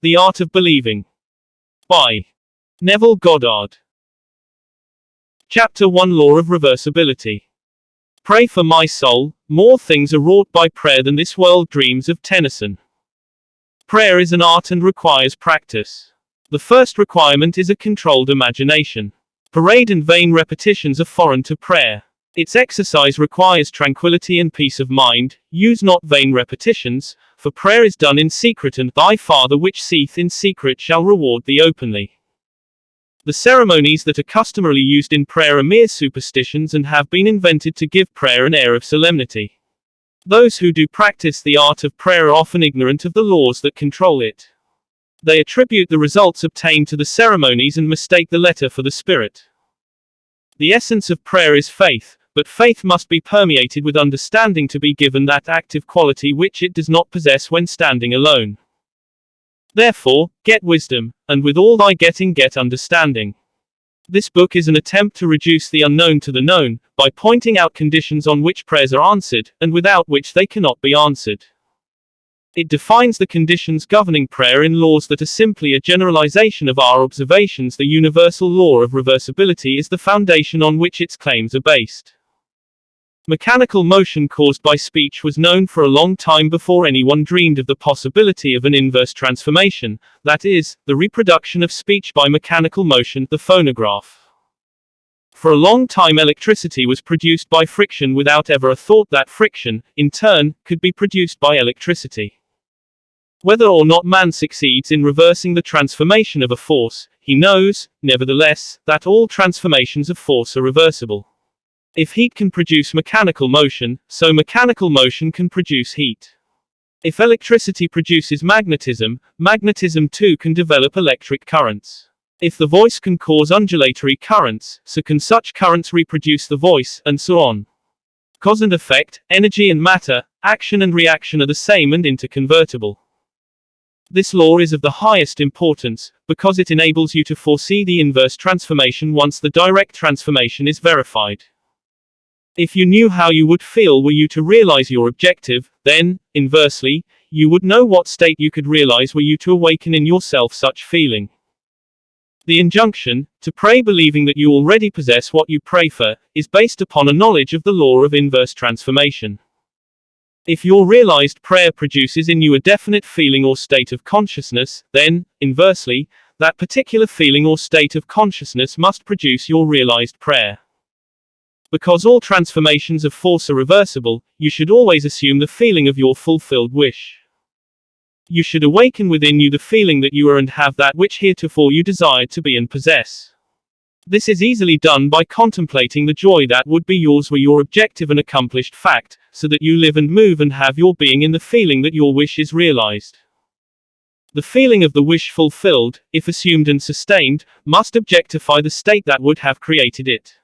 The Art of Believing. By Neville Goddard. Chapter 1 Law of Reversibility. Pray for my soul, more things are wrought by prayer than this world dreams of. Tennyson. Prayer is an art and requires practice. The first requirement is a controlled imagination. Parade and vain repetitions are foreign to prayer. Its exercise requires tranquility and peace of mind. Use not vain repetitions, for prayer is done in secret, and thy Father which seeth in secret shall reward thee openly. The ceremonies that are customarily used in prayer are mere superstitions and have been invented to give prayer an air of solemnity. Those who do practice the art of prayer are often ignorant of the laws that control it. They attribute the results obtained to the ceremonies and mistake the letter for the spirit. The essence of prayer is faith, but faith must be permeated with understanding to be given that active quality which it does not possess when standing alone. Therefore, get wisdom, and with all thy getting get understanding. This book is an attempt to reduce the unknown to the known, by pointing out conditions on which prayers are answered, and without which they cannot be answered. It defines the conditions governing prayer in laws that are simply a generalization of our observations. The universal law of reversibility is the foundation on which its claims are based. Mechanical motion caused by speech was known for a long time before anyone dreamed of the possibility of an inverse transformation, that is, the reproduction of speech by mechanical motion, the phonograph. For a long time electricity was produced by friction without ever a thought that friction, in turn, could be produced by electricity. Whether or not man succeeds in reversing the transformation of a force, he knows, nevertheless, that all transformations of force are reversible. If heat can produce mechanical motion, so mechanical motion can produce heat. If electricity produces magnetism, magnetism too can develop electric currents. If the voice can cause undulatory currents, so can such currents reproduce the voice, and so on. Cause and effect, energy and matter, action and reaction are the same and interconvertible. This law is of the highest importance, because it enables you to foresee the inverse transformation once the direct transformation is verified. If you knew how you would feel were you to realize your objective, then, inversely, you would know what state you could realize were you to awaken in yourself such feeling. The injunction, to pray believing that you already possess what you pray for, is based upon a knowledge of the law of inverse transformation. If your realized prayer produces in you a definite feeling or state of consciousness, then, inversely, that particular feeling or state of consciousness must produce your realized prayer. Because all transformations of force are reversible, you should always assume the feeling of your fulfilled wish. You should awaken within you the feeling that you are and have that which heretofore you desired to be and possess. This is easily done by contemplating the joy that would be yours were your objective an accomplished fact, so that you live and move and have your being in the feeling that your wish is realized. The feeling of the wish fulfilled, if assumed and sustained, must objectify the state that would have created it.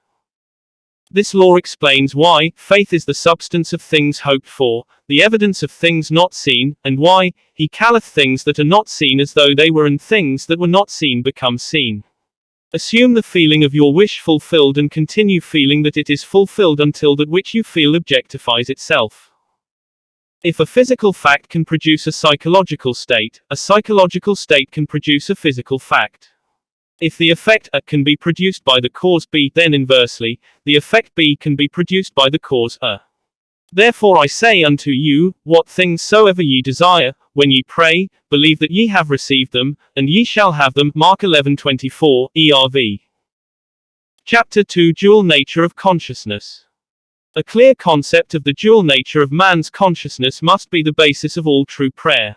This law explains why faith is the substance of things hoped for, the evidence of things not seen, and why he calleth things that are not seen as though they were, and things that were not seen become seen. Assume the feeling of your wish fulfilled and continue feeling that it is fulfilled until that which you feel objectifies itself. If a physical fact can produce a psychological state can produce a physical fact. If the effect A can be produced by the cause B, then inversely, the effect B can be produced by the cause A. Therefore I say unto you, what things soever ye desire, when ye pray, believe that ye have received them, and ye shall have them. Mark 11:24, ERV. Chapter 2 Dual Nature of Consciousness. A clear concept of the dual nature of man's consciousness must be the basis of all true prayer.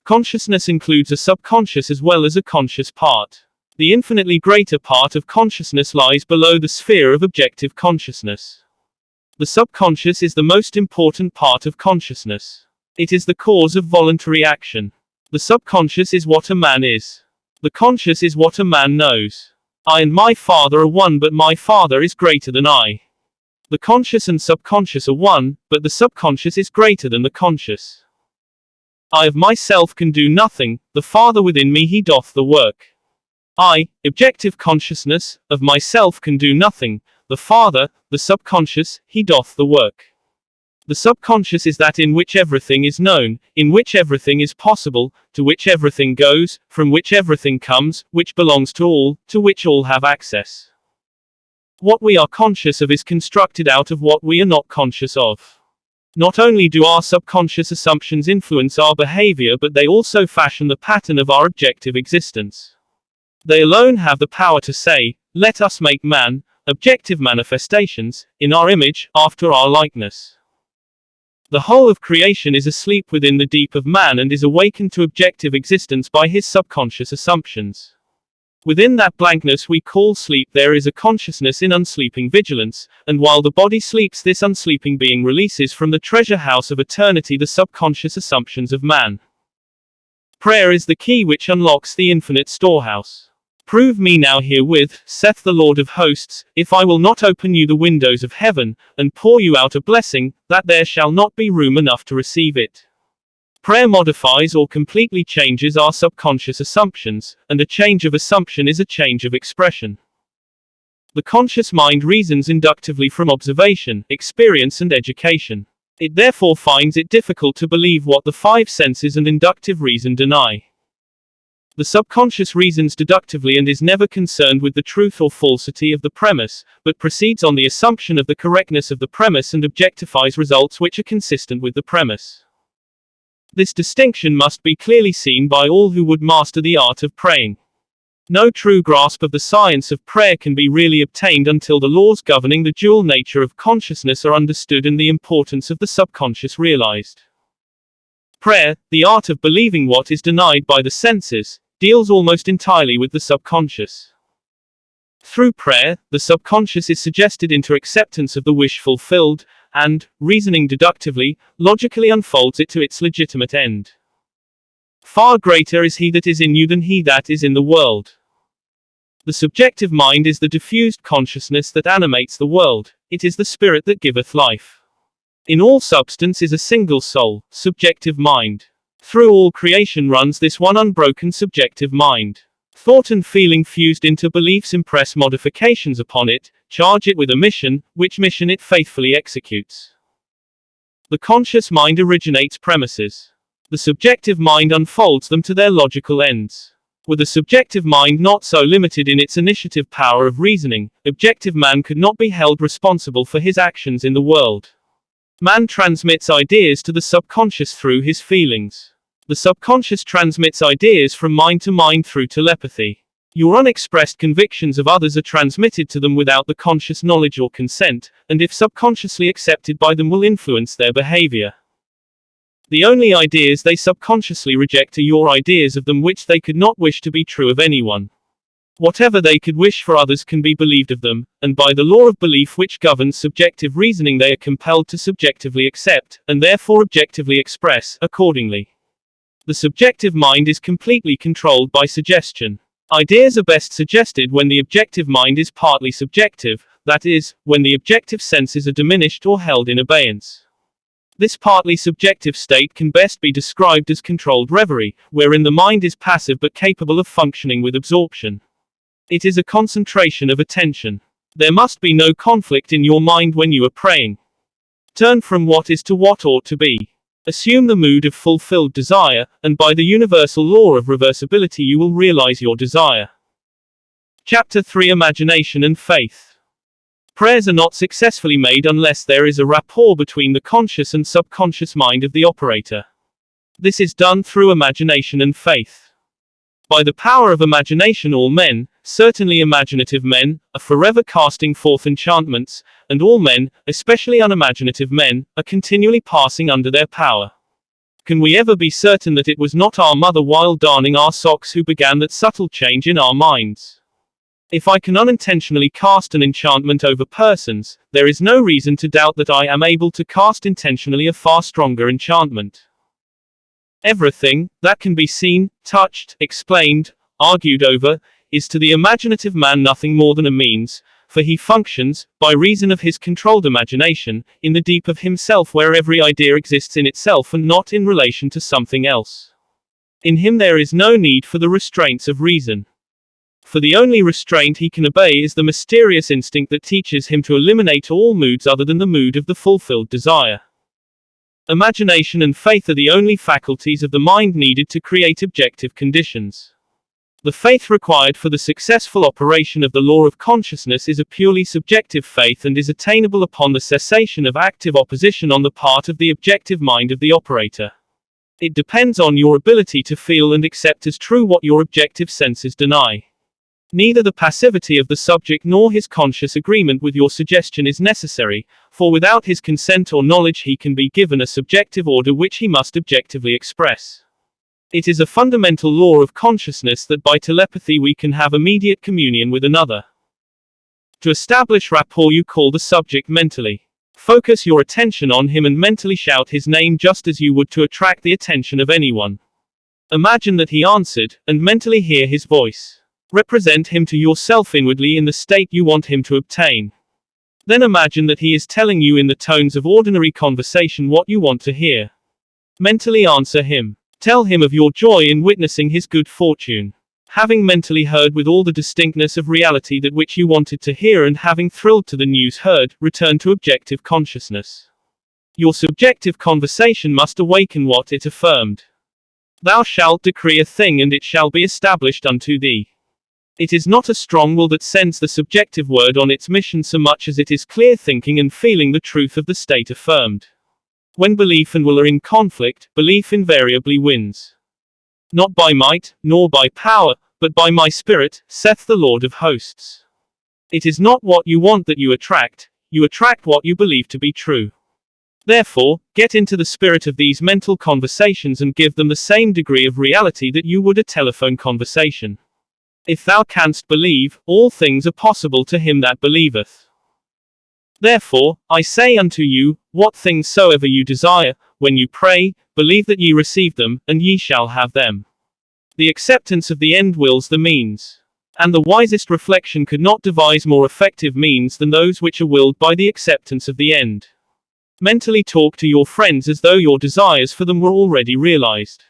Consciousness includes a subconscious as well as a conscious part. The infinitely greater part of consciousness lies below the sphere of objective consciousness. The subconscious is the most important part of consciousness. It is the cause of voluntary action. The subconscious is what a man is. The conscious is what a man knows. I and my Father are one, but my Father is greater than I. The conscious and subconscious are one, but the subconscious is greater than the conscious. I of myself can do nothing, the Father within me he doth the work. I, objective consciousness, of myself can do nothing, the Father, the subconscious, he doth the work. The subconscious is that in which everything is known, in which everything is possible, to which everything goes, from which everything comes, which belongs to all, to which all have access. What we are conscious of is constructed out of what we are not conscious of. Not only do our subconscious assumptions influence our behavior, but they also fashion the pattern of our objective existence. They alone have the power to say, "Let us make man," objective manifestations, in our image, after our likeness. The whole of creation is asleep within the deep of man and is awakened to objective existence by his subconscious assumptions. Within that blankness we call sleep there is a consciousness in unsleeping vigilance, and while the body sleeps, this unsleeping being releases from the treasure house of eternity the subconscious assumptions of man. Prayer is the key which unlocks the infinite storehouse. "Prove me now herewith, saith the Lord of hosts, if I will not open you the windows of heaven, and pour you out a blessing, that there shall not be room enough to receive it." Prayer modifies or completely changes our subconscious assumptions, and a change of assumption is a change of expression. The conscious mind reasons inductively from observation, experience and education. It therefore finds it difficult to believe what the five senses and inductive reason deny. The subconscious reasons deductively and is never concerned with the truth or falsity of the premise, but proceeds on the assumption of the correctness of the premise and objectifies results which are consistent with the premise. This distinction must be clearly seen by all who would master the art of praying. No true grasp of the science of prayer can be really obtained until the laws governing the dual nature of consciousness are understood and the importance of the subconscious realized. Prayer, the art of believing what is denied by the senses, deals almost entirely with the subconscious. Through prayer, the subconscious is suggested into acceptance of the wish fulfilled, and, reasoning deductively, logically unfolds it to its legitimate end. Far greater is he that is in you than he that is in the world. The subjective mind is the diffused consciousness that animates the world, it is the spirit that giveth life. In all substance is a single soul, subjective mind. Through all creation runs this one unbroken subjective mind. Thought and feeling fused into beliefs impress modifications upon it, charge it with a mission, which mission it faithfully executes. The conscious mind originates premises. The subjective mind unfolds them to their logical ends. With a subjective mind not so limited in its initiative power of reasoning, objective man could not be held responsible for his actions in the world. Man transmits ideas to the subconscious through his feelings. The subconscious transmits ideas from mind to mind through telepathy. Your unexpressed convictions of others are transmitted to them without the conscious knowledge or consent, and if subconsciously accepted by them will influence their behavior. The only ideas they subconsciously reject are your ideas of them which they could not wish to be true of anyone. Whatever they could wish for others can be believed of them, and by the law of belief which governs subjective reasoning they are compelled to subjectively accept, and therefore objectively express, accordingly. The subjective mind is completely controlled by suggestion. Ideas are best suggested when the objective mind is partly subjective, that is, when the objective senses are diminished or held in abeyance. This partly subjective state can best be described as controlled reverie, wherein the mind is passive but capable of functioning with absorption. It is a concentration of attention. There must be no conflict in your mind when you are praying. Turn from what is to what ought to be. Assume the mood of fulfilled desire, and by the universal law of reversibility you will realize your desire. Chapter 3: Imagination and Faith. Prayers are not successfully made unless there is a rapport between the conscious and subconscious mind of the operator. This is done through imagination and faith. By the power of imagination all men, certainly imaginative men, are forever casting forth enchantments, and all men, especially unimaginative men, are continually passing under their power. Can we ever be certain that it was not our mother while darning our socks who began that subtle change in our minds? If I can unintentionally cast an enchantment over persons, there is no reason to doubt that I am able to cast intentionally a far stronger enchantment. Everything that can be seen, touched, explained, argued over, is to the imaginative man nothing more than a means, for he functions, by reason of his controlled imagination, in the deep of himself where every idea exists in itself and not in relation to something else. In him there is no need for the restraints of reason. For the only restraint he can obey is the mysterious instinct that teaches him to eliminate all moods other than the mood of the fulfilled desire. Imagination and faith are the only faculties of the mind needed to create objective conditions. The faith required for the successful operation of the law of consciousness is a purely subjective faith and is attainable upon the cessation of active opposition on the part of the objective mind of the operator. It depends on your ability to feel and accept as true what your objective senses deny. Neither the passivity of the subject nor his conscious agreement with your suggestion is necessary, for without his consent or knowledge he can be given a subjective order which he must objectively express. It is a fundamental law of consciousness that by telepathy we can have immediate communion with another. To establish rapport you call the subject mentally. Focus your attention on him and mentally shout his name just as you would to attract the attention of anyone. Imagine that he answered, and mentally hear his voice. Represent him to yourself inwardly in the state you want him to obtain. Then imagine that he is telling you in the tones of ordinary conversation what you want to hear. Mentally answer him. Tell him of your joy in witnessing his good fortune. Having mentally heard with all the distinctness of reality that which you wanted to hear and having thrilled to the news heard, return to objective consciousness. Your subjective conversation must awaken what it affirmed. Thou shalt decree a thing and it shall be established unto thee. It is not a strong will that sends the subjective word on its mission so much as it is clear thinking and feeling the truth of the state affirmed. When belief and will are in conflict, belief invariably wins. Not by might, nor by power, but by my spirit, saith the Lord of hosts. It is not what you want that you attract what you believe to be true. Therefore, get into the spirit of these mental conversations and give them the same degree of reality that you would a telephone conversation. If thou canst believe, all things are possible to him that believeth. Therefore, I say unto you, what things soever you desire, when you pray, believe that ye receive them, and ye shall have them. The acceptance of the end wills the means. And the wisest reflection could not devise more effective means than those which are willed by the acceptance of the end. Mentally talk to your friends as though your desires for them were already realized.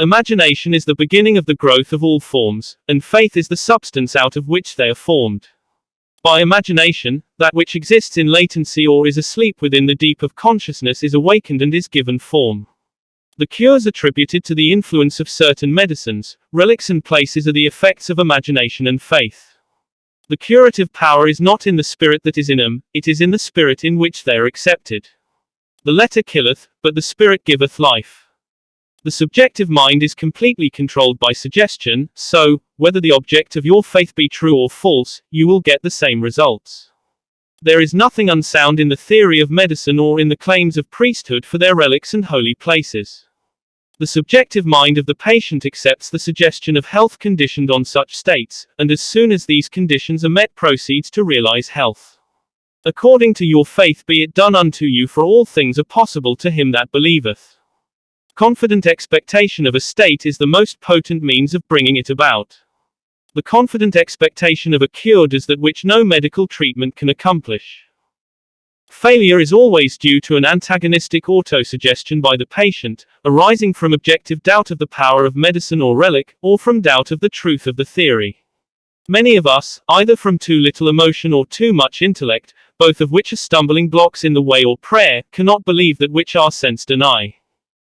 Imagination is the beginning of the growth of all forms, and faith is the substance out of which they are formed. By imagination, that which exists in latency or is asleep within the deep of consciousness is awakened and is given form. The cures attributed to the influence of certain medicines, relics and places are the effects of imagination and faith. The curative power is not in the spirit that is in them, it is in the spirit in which they are accepted. The letter killeth, but the spirit giveth life. The subjective mind is completely controlled by suggestion, so, whether the object of your faith be true or false, you will get the same results. There is nothing unsound in the theory of medicine or in the claims of priesthood for their relics and holy places. The subjective mind of the patient accepts the suggestion of health conditioned on such states, and as soon as these conditions are met proceeds to realize health. According to your faith be it done unto you, for all things are possible to him that believeth. Confident expectation of a state is the most potent means of bringing it about. The confident expectation of a cure does that which no medical treatment can accomplish. Failure is always due to an antagonistic autosuggestion by the patient, arising from objective doubt of the power of medicine or relic, or from doubt of the truth of the theory. Many of us, either from too little emotion or too much intellect, both of which are stumbling blocks in the way or prayer, cannot believe that which our sense deny.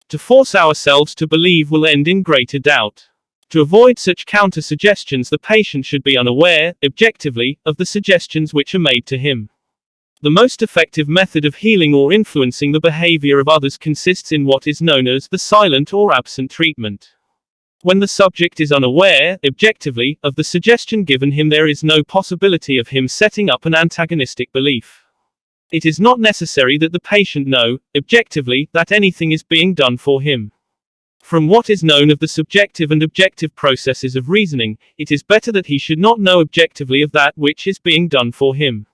To force ourselves to believe will end in greater doubt. To avoid such counter-suggestions the patient should be unaware, objectively, of the suggestions which are made to him. The most effective method of healing or influencing the behavior of others consists in what is known as the silent or absent treatment. When the subject is unaware, objectively, of the suggestion given him, there is no possibility of him setting up an antagonistic belief. It is not necessary that the patient know, objectively, that anything is being done for him. From what is known of the subjective and objective processes of reasoning, it is better that he should not know objectively of that which is being done for him.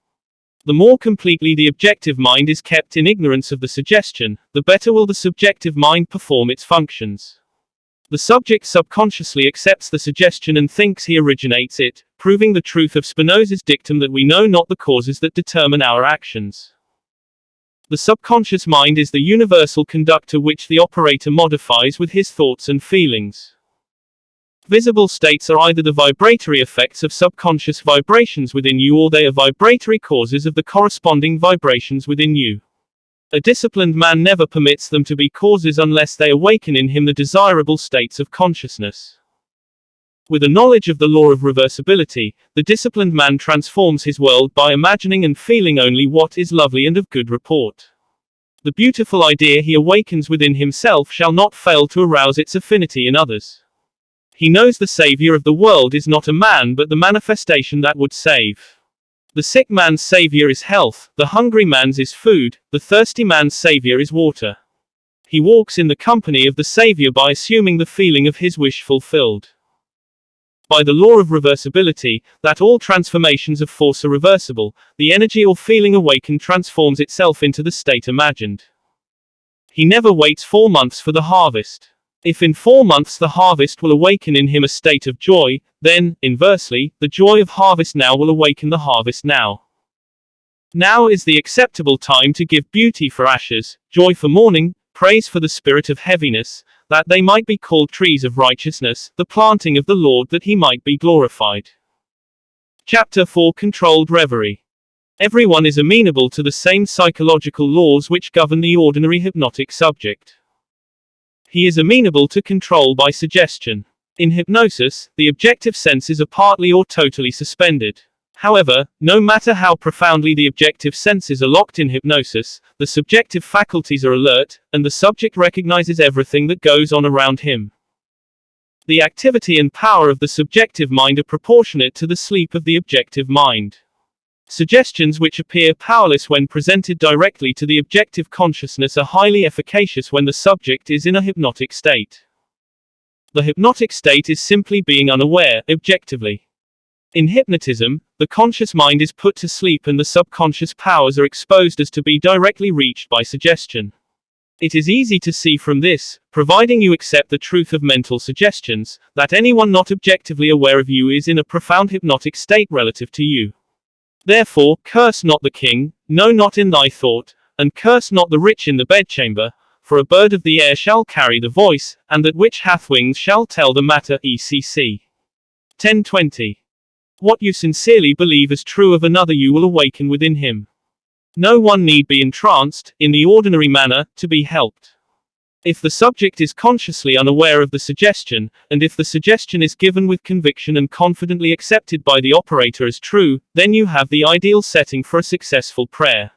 The more completely the objective mind is kept in ignorance of the suggestion, the better will the subjective mind perform its functions. The subject subconsciously accepts the suggestion and thinks he originates it, proving the truth of Spinoza's dictum that we know not the causes that determine our actions. The subconscious mind is the universal conductor which the operator modifies with his thoughts and feelings. Visible states are either the vibratory effects of subconscious vibrations within you, or they are vibratory causes of the corresponding vibrations within you. A disciplined man never permits them to be causes unless they awaken in him the desirable states of consciousness. With a knowledge of the law of reversibility, the disciplined man transforms his world by imagining and feeling only what is lovely and of good report. The beautiful idea he awakens within himself shall not fail to arouse its affinity in others. He knows the Savior of the world is not a man but the manifestation that would save. The sick man's Savior is health, the hungry man's is food, the thirsty man's Savior is water. He walks in the company of the Savior by assuming the feeling of his wish fulfilled. By the law of reversibility, that all transformations of force are reversible, the energy or feeling awakened transforms itself into the state imagined. He never waits 4 months for the harvest. If in 4 months the harvest will awaken in him a state of joy, then, inversely, the joy of harvest now will awaken the harvest now. Now is the acceptable time to give beauty for ashes, joy for mourning, praise for the spirit of heaviness, that they might be called trees of righteousness, the planting of the Lord that he might be glorified. Chapter 4 Controlled Reverie. Everyone is amenable to the same psychological laws which govern the ordinary hypnotic subject. He is amenable to control by suggestion. In hypnosis, the objective senses are partly or totally suspended. However, no matter how profoundly the objective senses are locked in hypnosis, the subjective faculties are alert, and the subject recognizes everything that goes on around him. The activity and power of the subjective mind are proportionate to the sleep of the objective mind. Suggestions which appear powerless when presented directly to the objective consciousness are highly efficacious when the subject is in a hypnotic state. The hypnotic state is simply being unaware, objectively. In hypnotism, the conscious mind is put to sleep and the subconscious powers are exposed as to be directly reached by suggestion. It is easy to see from this, providing you accept the truth of mental suggestions, that anyone not objectively aware of you is in a profound hypnotic state relative to you. Therefore, curse not the king, no not in thy thought, and curse not the rich in the bedchamber, for a bird of the air shall carry the voice, and that which hath wings shall tell the matter. ECC 10:20. What you sincerely believe as true of another you will awaken within him. No one need be entranced, in the ordinary manner, to be helped. If the subject is consciously unaware of the suggestion, and if the suggestion is given with conviction and confidently accepted by the operator as true, then you have the ideal setting for a successful prayer.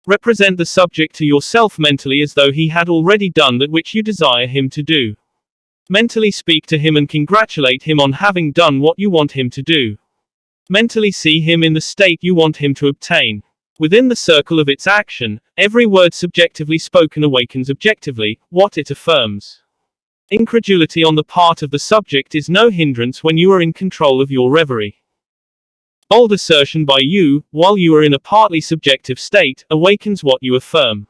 Represent the subject to yourself mentally as though he had already done that which you desire him to do. Mentally speak to him and congratulate him on having done what you want him to do. Mentally see him in the state you want him to obtain. Within the circle of its action, every word subjectively spoken awakens objectively what it affirms. Incredulity on the part of the subject is no hindrance when you are in control of your reverie. Bold assertion by you, while you are in a partly subjective state, awakens what you affirm.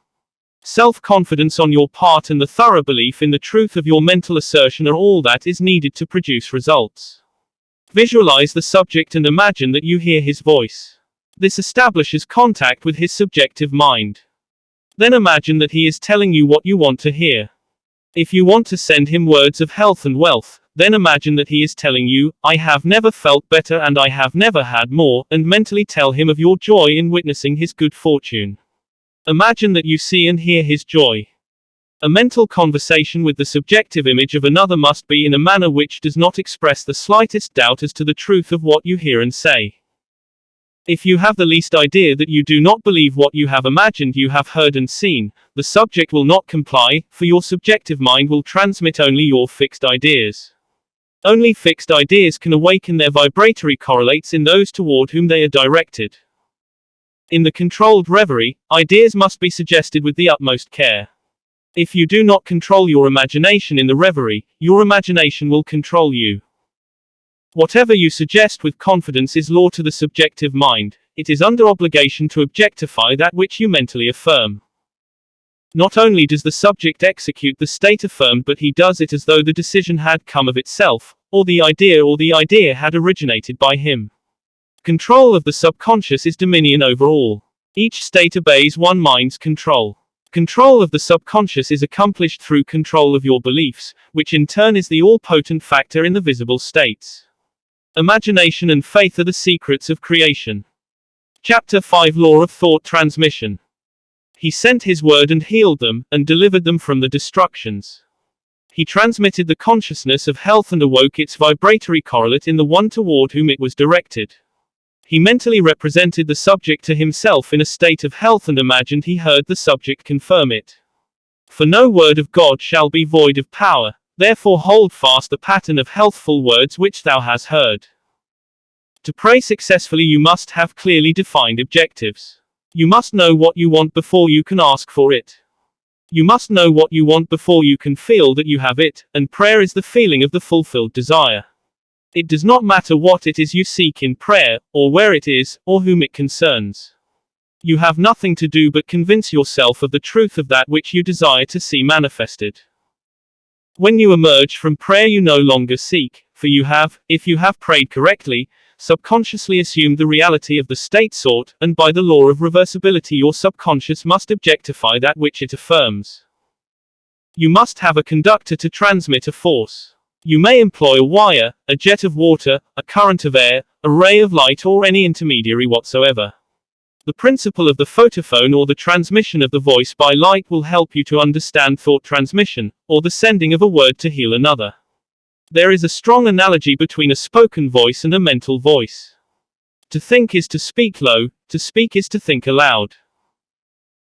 Self-confidence on your part and the thorough belief in the truth of your mental assertion are all that is needed to produce results. Visualize the subject and imagine that you hear his voice. This establishes contact with his subjective mind. Then imagine that he is telling you what you want to hear. If you want to send him words of health and wealth, then imagine that he is telling you, I have never felt better and I have never had more, and mentally tell him of your joy in witnessing his good fortune. Imagine that you see and hear his joy. A mental conversation with the subjective image of another must be in a manner which does not express the slightest doubt as to the truth of what you hear and say. If you have the least idea that you do not believe what you have imagined you have heard and seen, the subject will not comply, for your subjective mind will transmit only your fixed ideas. Only fixed ideas can awaken their vibratory correlates in those toward whom they are directed. In the controlled reverie, ideas must be suggested with the utmost care. If you do not control your imagination in the reverie, your imagination will control you. Whatever you suggest with confidence is law to the subjective mind. It is under obligation to objectify that which you mentally affirm. Not only does the subject execute the state affirmed, but he does it as though the decision had come of itself, or the idea had originated by him. Control of the subconscious is dominion over all. Each state obeys one mind's control. Control of the subconscious is accomplished through control of your beliefs, which in turn is the all-potent factor in the visible states. Imagination and faith are the secrets of creation. Chapter 5 Law of Thought Transmission. He sent his word and healed them, and delivered them from the destructions. He transmitted the consciousness of health and awoke its vibratory correlate in the one toward whom it was directed. He mentally represented the subject to himself in a state of health and imagined he heard the subject confirm it. For no word of God shall be void of power, therefore hold fast the pattern of healthful words which thou hast heard. To pray successfully you must have clearly defined objectives. You must know what you want before you can ask for it. You must know what you want before you can feel that you have it, and prayer is the feeling of the fulfilled desire. It does not matter what it is you seek in prayer, or where it is, or whom it concerns. You have nothing to do but convince yourself of the truth of that which you desire to see manifested. When you emerge from prayer you no longer seek, for you have, if you have prayed correctly, subconsciously assumed the reality of the state sought, and by the law of reversibility your subconscious must objectify that which it affirms. You must have a conductor to transmit a force. You may employ a wire, a jet of water, a current of air, a ray of light or any intermediary whatsoever. The principle of the photophone or the transmission of the voice by light will help you to understand thought transmission, or the sending of a word to heal another. There is a strong analogy between a spoken voice and a mental voice. To think is to speak low, to speak is to think aloud.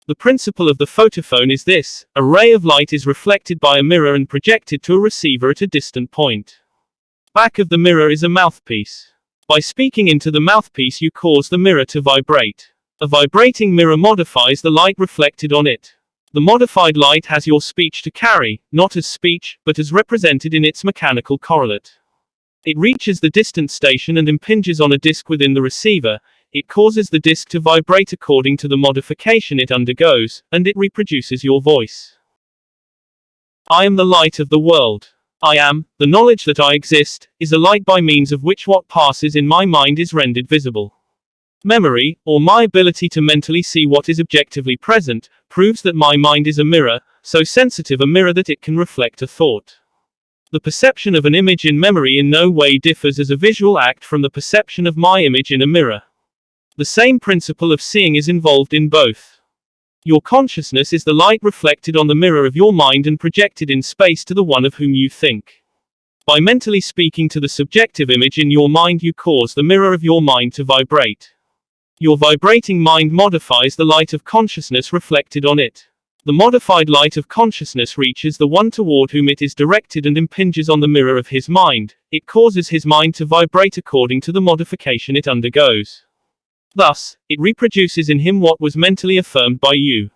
The principle of the photophone is this: a ray of light is reflected by a mirror and projected to a receiver at a distant point. Back of the mirror is a mouthpiece. By speaking into the mouthpiece you cause the mirror to vibrate. A vibrating mirror modifies the light reflected on it. The modified light has your speech to carry, not as speech, but as represented in its mechanical correlate. It reaches the distant station and impinges on a disc within the receiver. It causes the disc to vibrate according to the modification it undergoes, and it reproduces your voice. I am the light of the world. I am, the knowledge that I exist, is a light by means of which what passes in my mind is rendered visible. Memory, or my ability to mentally see what is objectively present, proves that my mind is a mirror, so sensitive a mirror that it can reflect a thought. The perception of an image in memory in no way differs as a visual act from the perception of my image in a mirror. The same principle of seeing is involved in both. Your consciousness is the light reflected on the mirror of your mind and projected in space to the one of whom you think. By mentally speaking to the subjective image in your mind you cause the mirror of your mind to vibrate. Your vibrating mind modifies the light of consciousness reflected on it. The modified light of consciousness reaches the one toward whom it is directed and impinges on the mirror of his mind. It causes his mind to vibrate according to the modification it undergoes. Thus, it reproduces in him what was mentally affirmed by you.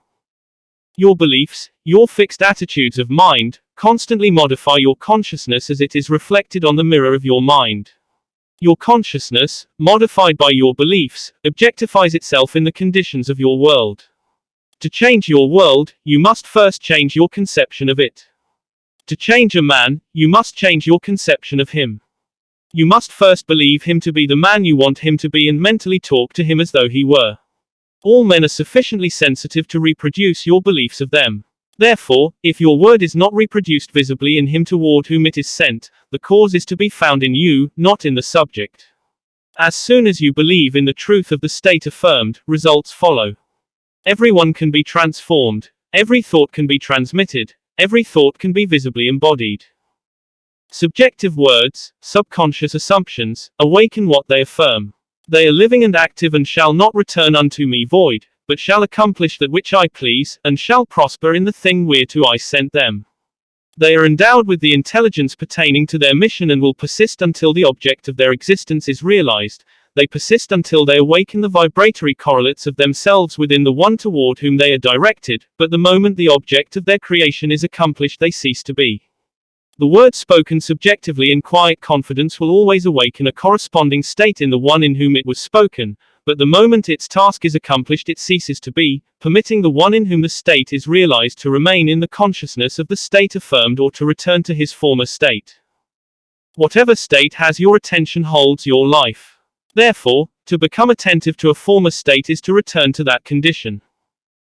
Your beliefs, your fixed attitudes of mind, constantly modify your consciousness as it is reflected on the mirror of your mind. Your consciousness, modified by your beliefs, objectifies itself in the conditions of your world. To change your world, you must first change your conception of it. To change a man, you must change your conception of him. You must first believe him to be the man you want him to be and mentally talk to him as though he were. All men are sufficiently sensitive to reproduce your beliefs of them. Therefore, if your word is not reproduced visibly in him toward whom it is sent, the cause is to be found in you, not in the subject. As soon as you believe in the truth of the state affirmed, results follow. Everyone can be transformed, every thought can be transmitted, every thought can be visibly embodied. Subjective words, subconscious assumptions, awaken what they affirm. They are living and active and shall not return unto me void, but shall accomplish that which I please, and shall prosper in the thing whereto I sent them. They are endowed with the intelligence pertaining to their mission and will persist until the object of their existence is realized. They persist until they awaken the vibratory correlates of themselves within the one toward whom they are directed, but the moment the object of their creation is accomplished they cease to be. The word spoken subjectively in quiet confidence will always awaken a corresponding state in the one in whom it was spoken, but the moment its task is accomplished it ceases to be, permitting the one in whom the state is realized to remain in the consciousness of the state affirmed or to return to his former state. Whatever state has your attention holds your life. Therefore, to become attentive to a former state is to return to that condition.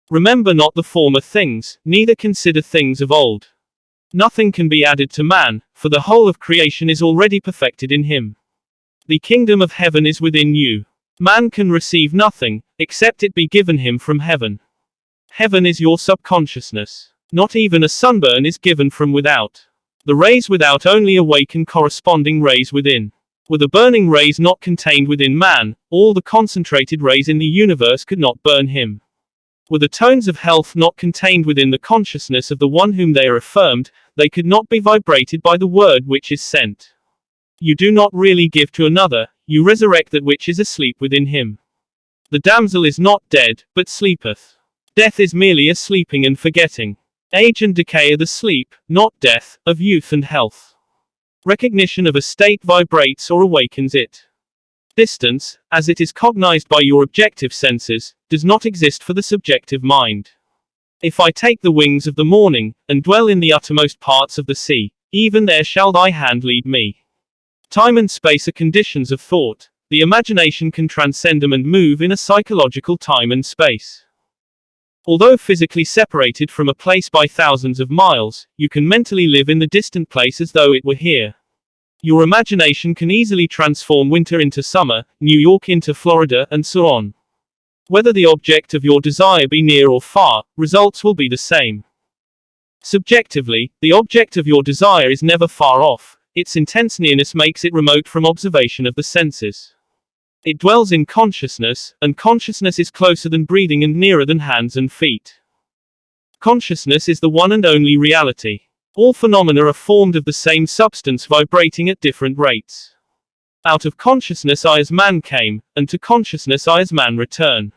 Remember not the former things, neither consider things of old. Nothing can be added to man, for the whole of creation is already perfected in him. The kingdom of heaven is within you. Man can receive nothing, except it be given him from heaven. Heaven is your subconsciousness. Not even a sunburn is given from without. The rays without only awaken corresponding rays within. Were the burning rays not contained within man, all the concentrated rays in the universe could not burn him. Were the tones of health not contained within the consciousness of the one whom they are affirmed, they could not be vibrated by the word which is sent. You do not really give to another, you resurrect that which is asleep within him. The damsel is not dead, but sleepeth. Death is merely a sleeping and forgetting. Age and decay are the sleep, not death, of youth and health. Recognition of a state vibrates or awakens it. Distance, as it is cognized by your objective senses, does not exist for the subjective mind. If I take the wings of the morning, and dwell in the uttermost parts of the sea, even there shall thy hand lead me. Time and space are conditions of thought. The imagination can transcend them and move in a psychological time and space. Although physically separated from a place by thousands of miles, you can mentally live in the distant place as though it were here. Your imagination can easily transform winter into summer, New York into Florida, and so on. Whether the object of your desire be near or far, results will be the same. Subjectively, the object of your desire is never far off. Its intense nearness makes it remote from observation of the senses. It dwells in consciousness, and consciousness is closer than breathing and nearer than hands and feet. Consciousness is the one and only reality. All phenomena are formed of the same substance vibrating at different rates. Out of consciousness I as man came, and to consciousness I as man return.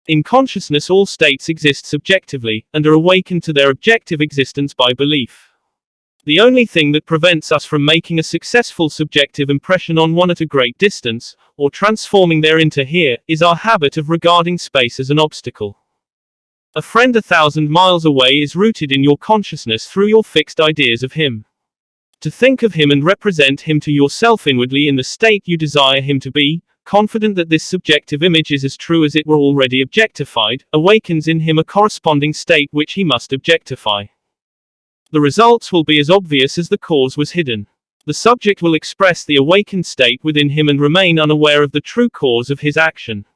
In consciousness all states exist subjectively, and are awakened to their objective existence by belief. The only thing that prevents us from making a successful subjective impression on one at a great distance, or transforming there into here, is our habit of regarding space as an obstacle. A friend 1,000 miles away is rooted in your consciousness through your fixed ideas of him. To think of him and represent him to yourself inwardly in the state you desire him to be, confident that this subjective image is as true as it were already objectified, awakens in him a corresponding state which he must objectify. The results will be as obvious as the cause was hidden. The subject will express the awakened state within him and remain unaware of the true cause of his action.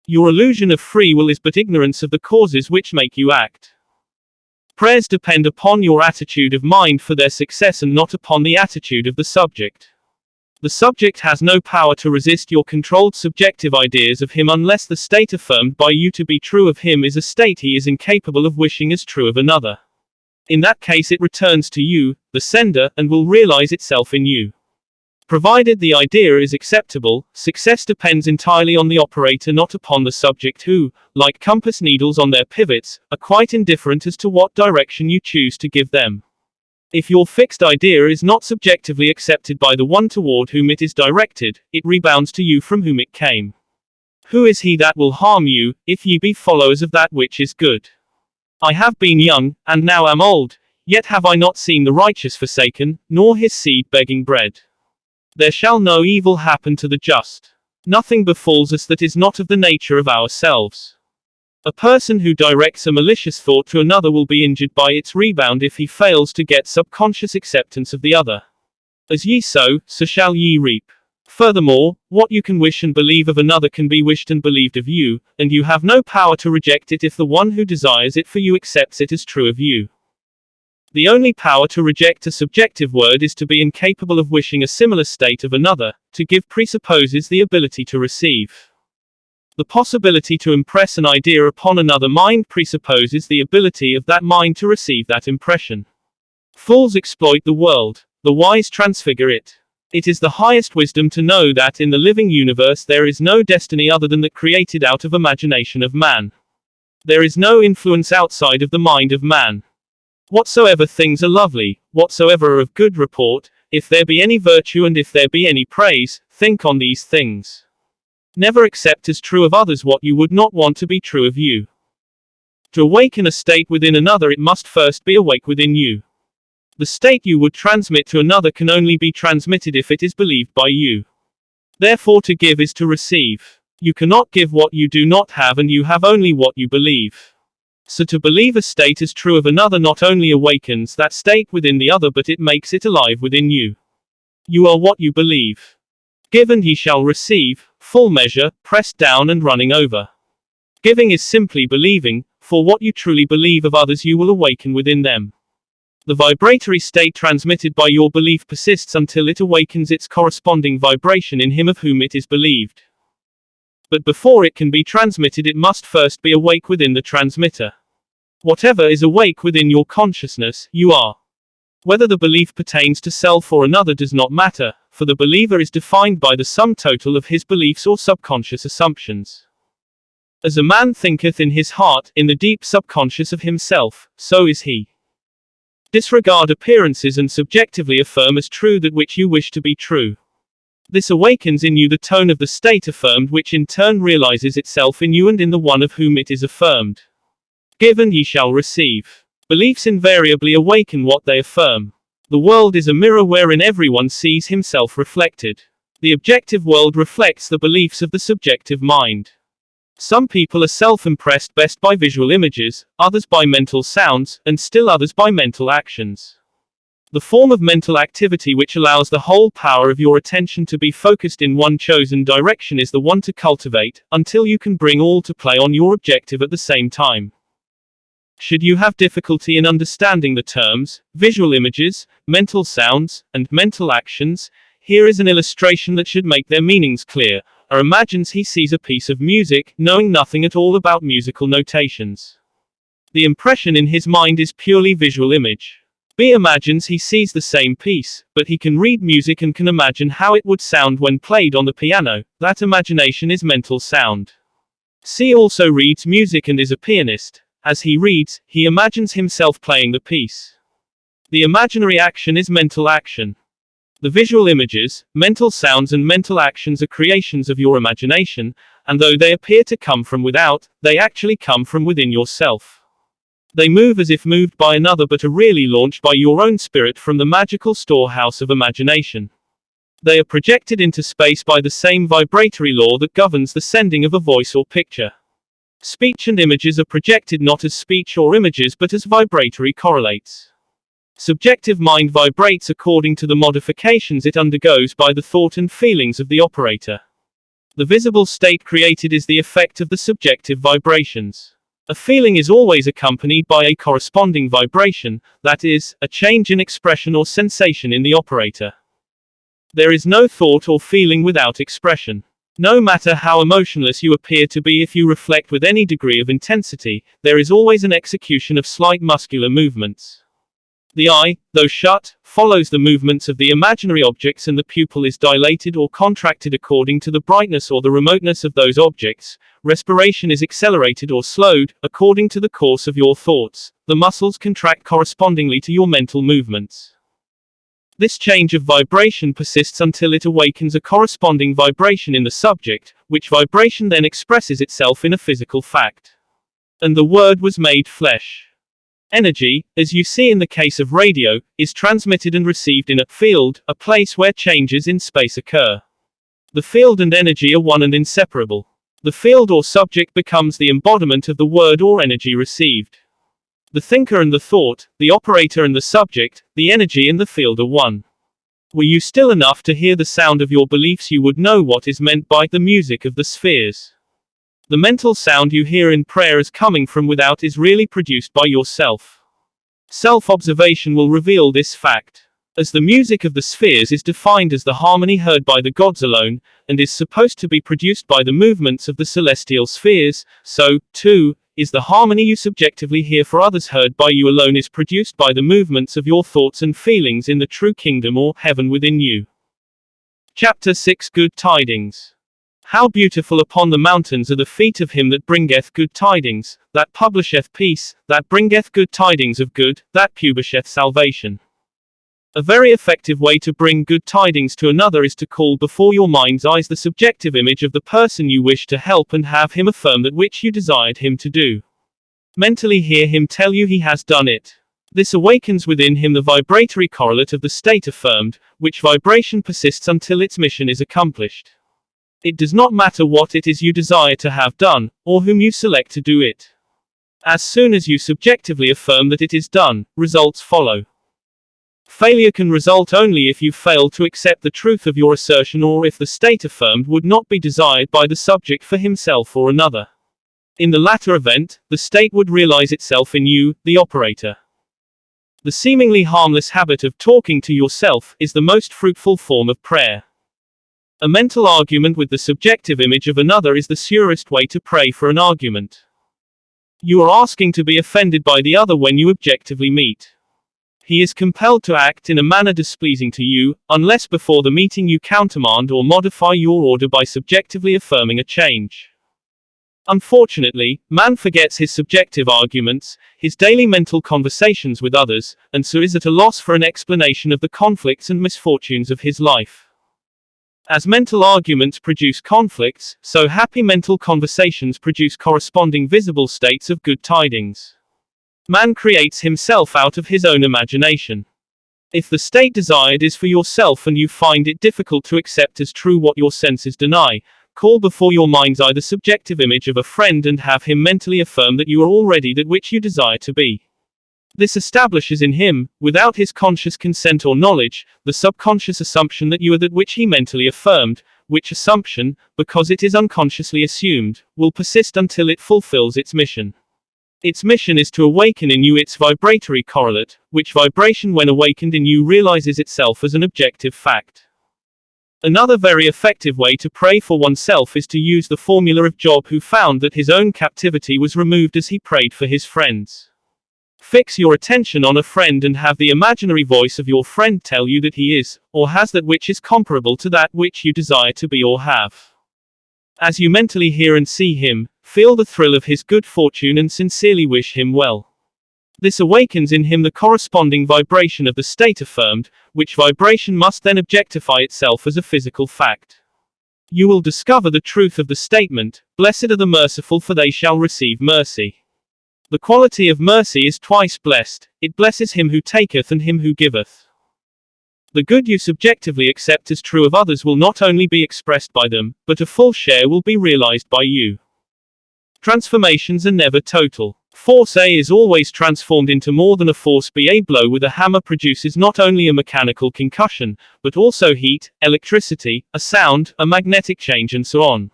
Your illusion of free will is but ignorance of the causes which make you act. Prayers depend upon your attitude of mind for their success and not upon the attitude of the subject. The subject has no power to resist your controlled subjective ideas of him unless the state affirmed by you to be true of him is a state he is incapable of wishing as true of another. In that case it returns to you, the sender, and will realize itself in you. Provided the idea is acceptable, success depends entirely on the operator, not upon the subject who, like compass needles on their pivots, are quite indifferent as to what direction you choose to give them. If your fixed idea is not subjectively accepted by the one toward whom it is directed, it rebounds to you from whom it came. Who is he that will harm you, if ye be followers of that which is good? I have been young, and now am old, yet have I not seen the righteous forsaken, nor his seed begging bread. There shall no evil happen to the just. Nothing befalls us that is not of the nature of ourselves. A person who directs a malicious thought to another will be injured by its rebound if he fails to get subconscious acceptance of the other. As ye sow, so shall ye reap. Furthermore, what you can wish and believe of another can be wished and believed of you, and you have no power to reject it if the one who desires it for you accepts it as true of you. The only power to reject a subjective word is to be incapable of wishing a similar state of another. To give presupposes the ability to receive. The possibility to impress an idea upon another mind presupposes the ability of that mind to receive that impression. Fools exploit the world, the wise transfigure it. It is the highest wisdom to know that in the living universe there is no destiny other than that created out of imagination of man. There is no influence outside of the mind of man. Whatsoever things are lovely, whatsoever are of good report, if there be any virtue and if there be any praise, think on these things. Never accept as true of others what you would not want to be true of you. To awaken a state within another, it must first be awake within you. The state you would transmit to another can only be transmitted if it is believed by you. Therefore, to give is to receive. You cannot give what you do not have, and you have only what you believe. So to believe a state as true of another not only awakens that state within the other, but it makes it alive within you. You are what you believe. Give and ye shall receive, full measure, pressed down and running over. Giving is simply believing, for what you truly believe of others you will awaken within them. The vibratory state transmitted by your belief persists until it awakens its corresponding vibration in him of whom it is believed. But before it can be transmitted, it must first be awake within the transmitter. Whatever is awake within your consciousness, you are. Whether the belief pertains to self or another does not matter, for the believer is defined by the sum total of his beliefs or subconscious assumptions. As a man thinketh in his heart, in the deep subconscious of himself, so is he. Disregard appearances and subjectively affirm as true that which you wish to be true. This awakens in you the tone of the state affirmed, which in turn realizes itself in you and in the one of whom it is affirmed. Give and ye shall receive. Beliefs invariably awaken what they affirm. The world is a mirror wherein everyone sees himself reflected. The objective world reflects the beliefs of the subjective mind. Some people are self-impressed best by visual images, others by mental sounds, and still others by mental actions. The form of mental activity which allows the whole power of your attention to be focused in one chosen direction is the one to cultivate, until you can bring all to play on your objective at the same time. Should you have difficulty in understanding the terms, visual images, mental sounds, and mental actions, here is an illustration that should make their meanings clear. A imagines he sees a piece of music, knowing nothing at all about musical notations. The impression in his mind is purely visual image. B imagines he sees the same piece, but he can read music and can imagine how it would sound when played on the piano. That imagination is mental sound. C also reads music and is a pianist. As he reads, he imagines himself playing the piece. The imaginary action is mental action. The visual images, mental sounds and mental actions are creations of your imagination, and though they appear to come from without, they actually come from within yourself. They move as if moved by another but are really launched by your own spirit from the magical storehouse of imagination. They are projected into space by the same vibratory law that governs the sending of a voice or picture. Speech and images are projected not as speech or images but as vibratory correlates. Subjective mind vibrates according to the modifications it undergoes by the thought and feelings of the operator. The visible state created is the effect of the subjective vibrations. A feeling is always accompanied by a corresponding vibration, that is, a change in expression or sensation in the operator. There is no thought or feeling without expression. No matter how emotionless you appear to be, if you reflect with any degree of intensity, there is always an execution of slight muscular movements. The eye, though shut, follows the movements of the imaginary objects, and the pupil is dilated or contracted according to the brightness or the remoteness of those objects. Respiration is accelerated or slowed, according to the course of your thoughts. The muscles contract correspondingly to your mental movements. This change of vibration persists until it awakens a corresponding vibration in the subject, which vibration then expresses itself in a physical fact. And the Word was made flesh. Energy, as you see in the case of radio, is transmitted and received in a field, a place where changes in space occur. The field and energy are one and inseparable. The field or subject becomes the embodiment of the word or energy received. The thinker and the thought, the operator and the subject, the energy and the field are one. Were you still enough to hear the sound of your beliefs, you would know what is meant by the music of the spheres. The mental sound you hear in prayer as coming from without is really produced by yourself. Self-observation will reveal this fact. As the music of the spheres is defined as the harmony heard by the gods alone, and is supposed to be produced by the movements of the celestial spheres, so, too, is the harmony you subjectively hear for others heard by you alone is produced by the movements of your thoughts and feelings in the true kingdom or heaven within you. Chapter 6 Good Tidings. How beautiful upon the mountains are the feet of him that bringeth good tidings, that publisheth peace, that bringeth good tidings of good, that publisheth salvation. A very effective way to bring good tidings to another is to call before your mind's eyes the subjective image of the person you wish to help and have him affirm that which you desired him to do. Mentally hear him tell you he has done it. This awakens within him the vibratory correlate of the state affirmed, which vibration persists until its mission is accomplished. It does not matter what it is you desire to have done, or whom you select to do it. As soon as you subjectively affirm that it is done, results follow. Failure can result only if you fail to accept the truth of your assertion, or if the state affirmed would not be desired by the subject for himself or another. In the latter event, the state would realize itself in you, the operator. The seemingly harmless habit of talking to yourself is the most fruitful form of prayer. A mental argument with the subjective image of another is the surest way to pray for an argument. You are asking to be offended by the other when you objectively meet. He is compelled to act in a manner displeasing to you, unless before the meeting you countermand or modify your order by subjectively affirming a change. Unfortunately, man forgets his subjective arguments, his daily mental conversations with others, and so is at a loss for an explanation of the conflicts and misfortunes of his life. As mental arguments produce conflicts, so happy mental conversations produce corresponding visible states of good tidings. Man creates himself out of his own imagination. If the state desired is for yourself and you find it difficult to accept as true what your senses deny, call before your mind's eye the subjective image of a friend and have him mentally affirm that you are already that which you desire to be. This establishes in him, without his conscious consent or knowledge, the subconscious assumption that you are that which he mentally affirmed, which assumption, because it is unconsciously assumed, will persist until it fulfills its mission. Its mission is to awaken in you its vibratory correlate, which vibration when awakened in you realizes itself as an objective fact. Another very effective way to pray for oneself is to use the formula of Job, who found that his own captivity was removed as he prayed for his friends. Fix your attention on a friend and have the imaginary voice of your friend tell you that he is, or has that which is comparable to that which you desire to be or have. As you mentally hear and see him, feel the thrill of his good fortune and sincerely wish him well. This awakens in him the corresponding vibration of the state affirmed, which vibration must then objectify itself as a physical fact. You will discover the truth of the statement, "Blessed are the merciful, for they shall receive mercy." The quality of mercy is twice blessed, it blesses him who taketh and him who giveth. The good you subjectively accept as true of others will not only be expressed by them, but a full share will be realized by you. Transformations are never total. Force A is always transformed into more than a force B. A blow with a hammer produces not only a mechanical concussion, but also heat, electricity, a sound, a magnetic change, and so on.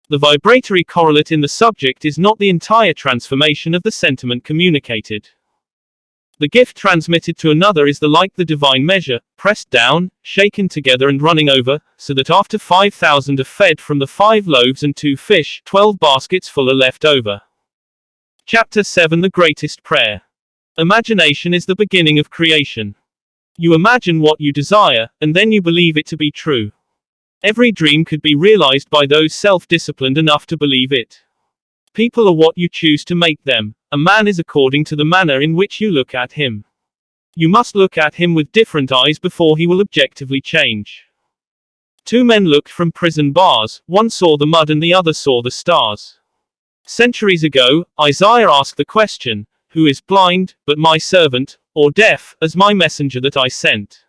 The vibratory correlate in the subject is not the entire transformation of the sentiment communicated. The gift transmitted to another is like the divine measure, pressed down, shaken together and running over, so that after 5,000 are fed from the 5 loaves and 2 fish, 12 baskets full are left over. Chapter 7: The Greatest Prayer. Imagination is the beginning of creation. You imagine what you desire, and then you believe it to be true. Every dream could be realized by those self-disciplined enough to believe it. People are what you choose to make them. A man is according to the manner in which you look at him. You must look at him with different eyes before he will objectively change. 2 men looked from prison bars, one saw the mud and the other saw the stars. Centuries ago, Isaiah asked the question, "Who is blind, but my servant, or deaf, as my messenger that I sent?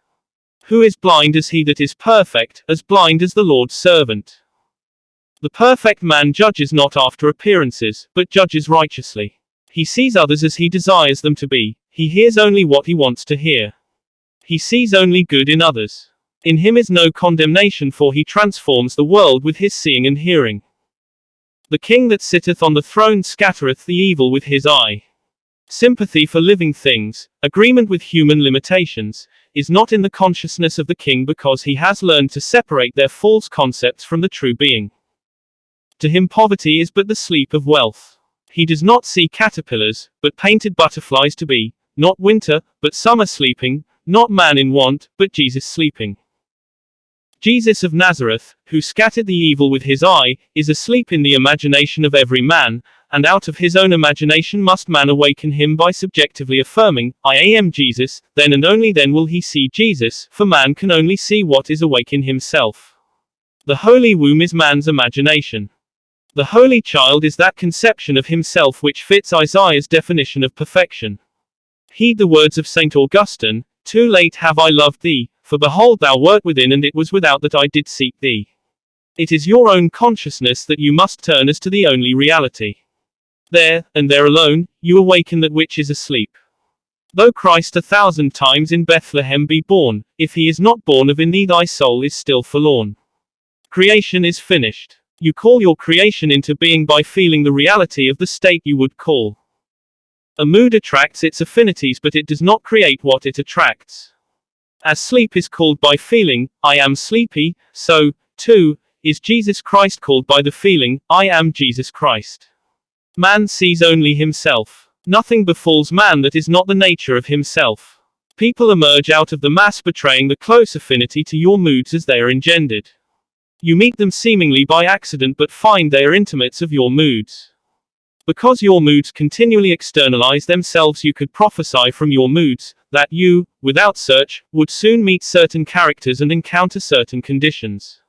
Who is blind as he that is perfect, as blind as the Lord's servant?" The perfect man judges not after appearances, but judges righteously. He sees others as he desires them to be, he hears only what he wants to hear. He sees only good in others. In him is no condemnation, for he transforms the world with his seeing and hearing. The king that sitteth on the throne scattereth the evil with his eye. Sympathy for living things, agreement with human limitations, is not in the consciousness of the king because he has learned to separate their false concepts from the true being. To him poverty is but the sleep of wealth. He does not see caterpillars, but painted butterflies to be, not winter, but summer sleeping, not man in want, but Jesus sleeping. Jesus of Nazareth, who scattered the evil with his eye, is asleep in the imagination of every man, and out of his own imagination must man awaken him by subjectively affirming, "I am Jesus," then and only then will he see Jesus, for man can only see what is awake in himself. The holy womb is man's imagination. The holy child is that conception of himself which fits Isaiah's definition of perfection. Heed the words of St. Augustine, "Too late have I loved thee, for behold thou wert within and it was without that I did seek thee." It is your own consciousness that you must turn as to the only reality. There, and there alone, you awaken that which is asleep. Though Christ 1,000 times in Bethlehem be born, if he is not born of in thee thy soul is still forlorn. Creation is finished. You call your creation into being by feeling the reality of the state you would call. A mood attracts its affinities, but it does not create what it attracts. As sleep is called by feeling, I am sleepy, so, too, is Jesus Christ called by the feeling, I am Jesus Christ. Man sees only himself. Nothing befalls man that is not the nature of himself. People emerge out of the mass betraying the close affinity to your moods as they are engendered. You meet them seemingly by accident but find they are intimates of your moods. Because your moods continually externalize themselves, you could prophesy from your moods that you, without search, would soon meet certain characters and encounter certain conditions.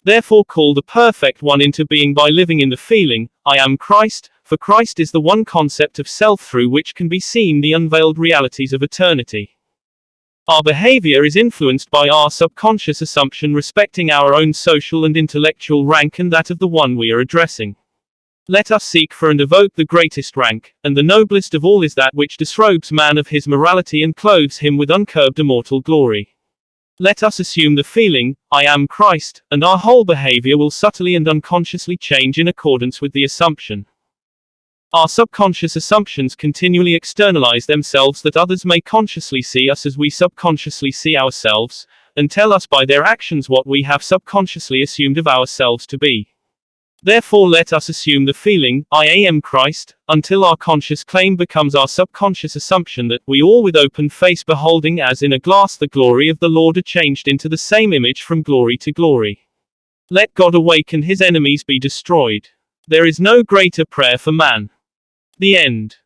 Therefore call the perfect one into being by living in the feeling, I am Christ, for Christ is the one concept of self through which can be seen the unveiled realities of eternity. Our behavior is influenced by our subconscious assumption respecting our own social and intellectual rank and that of the one we are addressing. Let us seek for and evoke the greatest rank, and the noblest of all is that which disrobes man of his morality and clothes him with uncurbed immortal glory. Let us assume the feeling, I am Christ, and our whole behavior will subtly and unconsciously change in accordance with the assumption. Our subconscious assumptions continually externalize themselves that others may consciously see us as we subconsciously see ourselves, and tell us by their actions what we have subconsciously assumed of ourselves to be. Therefore let us assume the feeling, I am Christ, until our conscious claim becomes our subconscious assumption that we all with open face beholding as in a glass the glory of the Lord are changed into the same image from glory to glory. Let God awake and his enemies be destroyed. There is no greater prayer for man. The end.